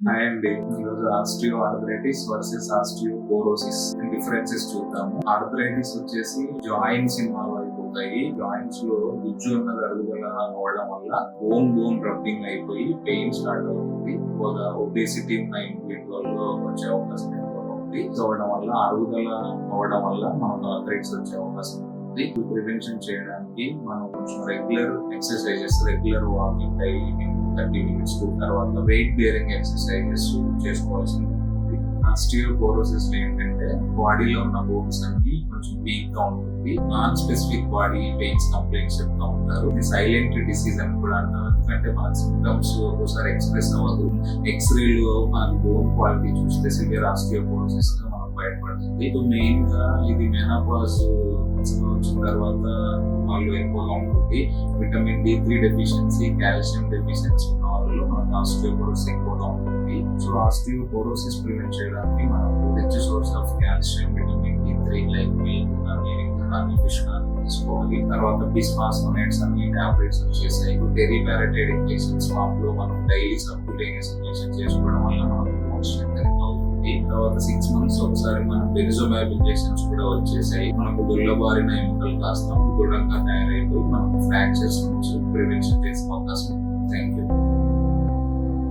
And ఈరోజు osteoarthritis versus osteoporosis differences చూద్దాము. Arthritis వచ్చేసి జాయింట్స్ ఇన్వాల్వ్ అయిపోతాయి. జాయింట్స్ లో గుజ్జు ఉన్నది అరుగుదల అవ్వడం వల్ల బోన్ రబ్బింగ్ అయిపోయి పెయిన్ స్టార్ట్ అవుతుంది. ఒబేసిటీ ఉన్న ఇండివిజువల్ లో వచ్చే అవకాశం అవడం వల్ల అరుగుదల అవ్వడం వల్ల మనకు ఆర్థరైటిస్ వచ్చే అవకాశం ఉంది. ప్రివెన్షన్ చేయడానికి మనం కొంచెం regular exercises, regular walking daily 30 minutes తర్వాత వెయిట్ బేరింగ్ ఎక్సర్సైజెస్ చేసుకోవాల్సి ఉంటుంది. ఆస్టియోపోరోసిస్ ఏంటంటే బాడీలో ఉన్న బోన్స్ అన్ని కొంచెం వీక్ గా ఉంటుంది. Non specific body pains complaints చెప్తా ఉంటారు. ఇది సైలెంట్ డిసీజ్ అని కూడా అంటారు. ఎందుకంటే మన సింప్టమ్స్ ఒకసారి ఎక్స్ప్రెస్ అవ్వదు. ఎక్స్రేలో మనకు బోన్ క్వాలిటీ చూస్తే సివియర్ ఆస్టియోపోరోసిస్ గా మనకు బయటపడుతుంది. మెయిన్ గా ఇది మెనోపాజ్ వచ్చిన తర్వాత వాళ్ళు ఎక్కువగా ఉంటుంది. Vitamin D3 deficiency, calcium deficiency ఉన్న వాళ్ళలో మనకు ఆస్టియోపోరోసిస్ ఎక్కువగా ఉంటుంది. సో ఆస్టియోపోరోసిస్ ప్రివెంట్ చేయడానికి మనం rich source of calcium, vitamin D3 like milk కానీ ఫిష్ కానీ తీసుకోవాలి. తర్వాత బిస్ఫాస్ఫోనేట్స్ అన్ని టాబ్లెట్స్ వచ్చేసాయి. టెరిపారటైడ్ ఇంజెక్షన్స్ లో మనం డైలీ సబ్క్యూటేనియస్ ఇంజెక్షన్ చేసుకోవడం వల్ల మనకు బోన్ స్ట్రెంథెనింగ్ అవుతుంది. తర్వాత 6 months ఒకసారి మనం బెనిజోమైబ్ ఇంజెక్షన్స్ కూడా వచ్చేసాయి. మనకు దొల్లబారిన ఎముకలు కాస్త దృఢంగా తయారైపోయి మనకు ఫ్రాక్చర్స్ నుంచి ప్రివెన్షన్ చేసే అవకాశం ఉంది. Thank you.